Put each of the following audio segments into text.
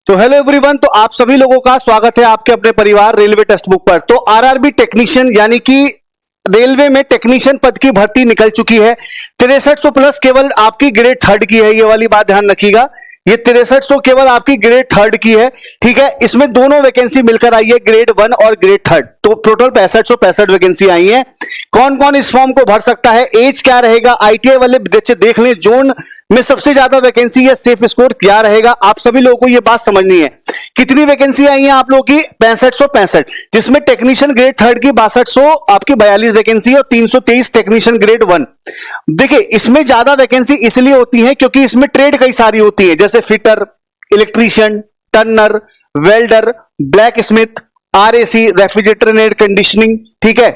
तो hello everyone, तो आप सभी लोगों का स्वागत है आपके अपने परिवार रेलवे टेक्स्ट बुक पर। तो आरआरबी टेक्नीशियन यानी कि रेलवे में टेक्नीशियन पद की भर्ती निकल चुकी है। 6300 प्लस केवल आपकी ग्रेड थर्ड की है, ये वाली बात ध्यान रखिएगा। ये 6300 केवल आपकी ग्रेड थर्ड की है, ठीक है। इसमें दोनों वैकेंसी मिलकर आई है, ग्रेड वन और ग्रेड थर्ड। तो टोटल 6565 वैकेंसी आई है। कौन कौन इस फॉर्म को भर सकता है, एज क्या रहेगा, आईटीआई वाले बच्चे देख लें, जोन में सबसे ज्यादा वैकेंसी है, सेफ स्कोर क्या रहेगा, आप सभी लोगों को यह बात समझनी है। कितनी वैकेंसी आई है आप लोगों की? 6565, जिसमें टेक्नीशियन ग्रेड थर्ड की 6200 आपकी 42 वैकेंसी और 323 टेक्नीशियन ग्रेड वन। देखिए, इसमें ज्यादा वैकेंसी इसलिए होती है क्योंकि इसमें ट्रेड कई सारी होती है, जैसे fitter, electrician, Turner, welder, black Smith, RAC, refrigerator and conditioning, ठीक है,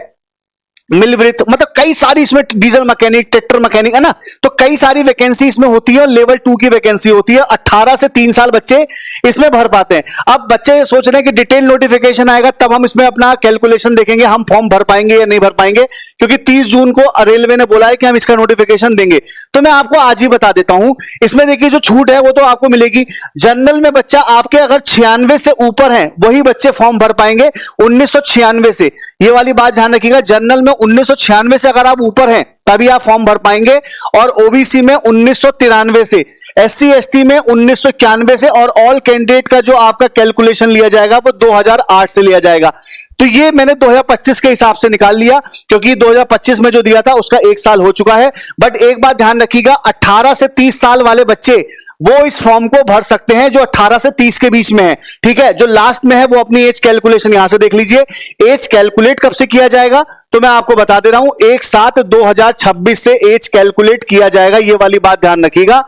मिलवृत, मतलब कई सारी इसमें, डीजल मैकेनिक, ट्रैक्टर मैकेनिक, है ना। तो कई सारी वैकेंसी इसमें होती है और लेवल 2 की वैकेंसी होती है। 18 से 3 साल बच्चे इसमें भर पाते हैं। अब बच्चे सोच रहे हैं कि डिटेल नोटिफिकेशन आएगा तब हम इसमें अपना कैलकुलेशन देखेंगे, हम फॉर्म भर पाएंगे या नहीं भर पाएंगे, क्योंकि 30 जून को रेलवे ने बोला है कि हम इसका नोटिफिकेशन देंगे। तो मैं आपको आज ही बता देता हूं। इसमें देखिए, जो छूट है वो तो आपको मिलेगी। जनरल में बच्चा आपके अगर 96 से ऊपर है वही बच्चे फॉर्म भर पाएंगे, 1996 से। ये वाली बात ध्यान रखिएगा, जनरल में 1996 से अगर आप ऊपर हैं तभी आप फॉर्म भर पाएंगे, और ओबीसी में 1993 से, एससी एसटी में 1991 से, और ऑल कैंडिडेट का जो आपका कैलकुलेशन लिया जाएगा वो 2008 से लिया जाएगा। तो ये मैंने 2025 के हिसाब से निकाल लिया, क्योंकि 2025 में जो दिया था उसका 1 साल हो चुका है। बट एक बात ध्यान रखिएगा, 18 से 30 साल वाले बच्चे वो इस फॉर्म को भर सकते हैं, जो 18 से 30 के बीच में है, ठीक है। जो लास्ट में है वो अपनी एज कैलकुलेशन यहां से देख लीजिए। एज कैलकुलेट कब से किया जाएगा तो मैं आपको बता दे रहा हूं, 1/7/2026 से एज कैलकुलेट किया जाएगा। ये वाली बात ध्यान रखिएगा,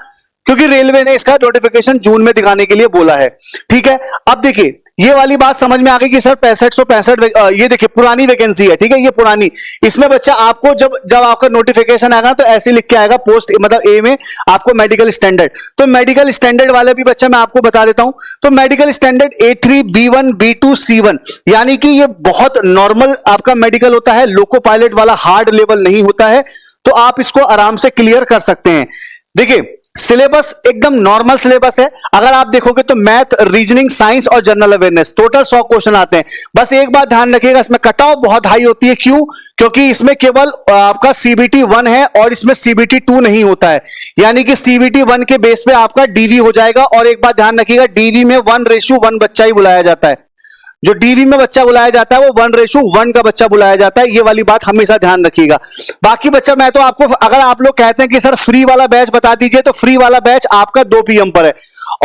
क्योंकि रेलवे ने इसका नोटिफिकेशन जून में दिखाने के लिए बोला है, ठीक है। अब देखिए, ये वाली बात समझ में आ गई कि सर 6565, ये देखिए पुरानी वैकेंसी है, ठीक है, ये पुरानी। इसमें बच्चा आपको जब आपका नोटिफिकेशन आएगा तो ऐसे लिख के आएगा, पोस्ट मतलब ए में आपको मेडिकल स्टैंडर्ड। तो मेडिकल स्टैंडर्ड वाले भी बच्चा मैं आपको बता देता हूं। तो medical standard A3 B1 B2 C1, यानी कि ये बहुत नॉर्मल आपका मेडिकल होता है, लोको पायलट वाला हार्ड लेवल नहीं होता है। तो आप इसको आराम से क्लियर कर सकते हैं। देखिए, सिलेबस एकदम नॉर्मल सिलेबस है। अगर आप देखोगे तो मैथ, रीजनिंग, साइंस और जनरल अवेयरनेस, टोटल 100 क्वेश्चन आते हैं। बस एक बात ध्यान रखिएगा, इसमें कट ऑफ बहुत हाई होती है। क्यों? क्योंकि इसमें केवल आपका CBT 1 है और इसमें CBT 2 नहीं होता है, यानी कि CBT 1 के बेस पे आपका DV हो जाएगा। और एक बात ध्यान रखिएगा, DV में 1:1 बच्चा ही बुलाया जाता है। जो डीवी में बच्चा बुलाया जाता है वो 1:1 का बच्चा बुलाया जाता है। ये वाली बात हमेशा ध्यान रखिएगा। बाकी बच्चा मैं तो आपको, अगर आप लोग कहते हैं कि सर फ्री वाला बैच बता दीजिए, तो फ्री वाला बैच आपका 2 PM पर है।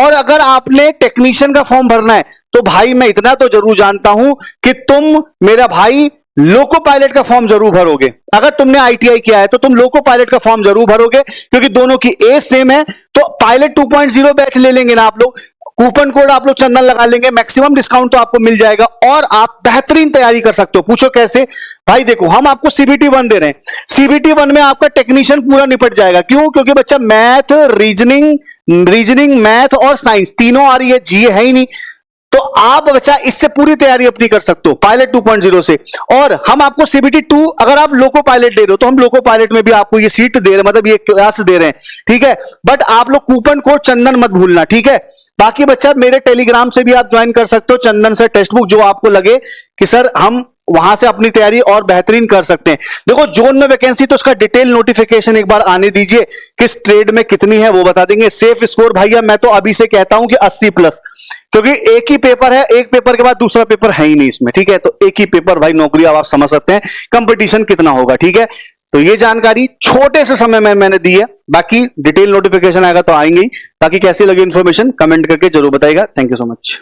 और अगर आपने टेक्नीशियन का फॉर्म भरना है तो भाई मैं इतना तो जरूर जानता हूं कि तुम मेरा भाई लोको पायलट का फॉर्म जरूर भरोगे। अगर तुमने ITI किया है तो तुम लोको पायलट का फॉर्म जरूर भरोगे, क्योंकि दोनों की एज सेम है। तो पायलट 2.0 बैच ले लेंगे ना आप लोग, कूपन कोड आप लोग चंदन लगा लेंगे, मैक्सिमम डिस्काउंट तो आपको मिल जाएगा और आप बेहतरीन तैयारी कर सकते हो। पूछो कैसे? भाई देखो, हम आपको CBT 1 दे रहे हैं। CBT 1 में आपका टेक्नीशियन पूरा निपट जाएगा। क्यों? क्योंकि बच्चा मैथ, रीजनिंग, मैथ और साइंस तीनों आ रही है, GA है ही नहीं। तो आप बच्चा इससे पूरी तैयारी अपनी कर सकते हो पायलट 2.0 से। और हम आपको CBT 2, अगर आप लोको पायलट दे रहे हो तो हम लोको पायलट में भी आपको ये सीट दे रहे हैं, मतलब ये क्लास दे रहे हैं, ठीक है। बट आप लोग कूपन कोड चंदन मत भूलना, ठीक है। बाकी बच्चा मेरे टेलीग्राम से भी आप ज्वाइन कर सकते हो, चंदन से टेक्स्ट बुक, जो आपको लगे कि सर हम वहां से अपनी तैयारी और बेहतरीन कर सकते हैं। देखो, जोन में वैकेंसी तो उसका डिटेल नोटिफिकेशन एक बार आने दीजिए, किस ट्रेड में कितनी है वो बता देंगे। सेफ स्कोर भैया मैं तो अभी से कहता हूं कि 80+, क्योंकि एक ही पेपर है, एक पेपर के बाद दूसरा पेपर है ही नहीं इसमें, ठीक है। तो एक ही पेपर भाई, नौकरी आप समझ सकते हैं कंपटीशन कितना होगा, ठीक है। तो ये जानकारी छोटे से समय में मैंने दी है, बाकी डिटेल नोटिफिकेशन आएगा तो आएंगे ही। बाकी कैसी लगी इंफॉर्मेशन कमेंट करके जरूर बताइएगा। Thank you so much.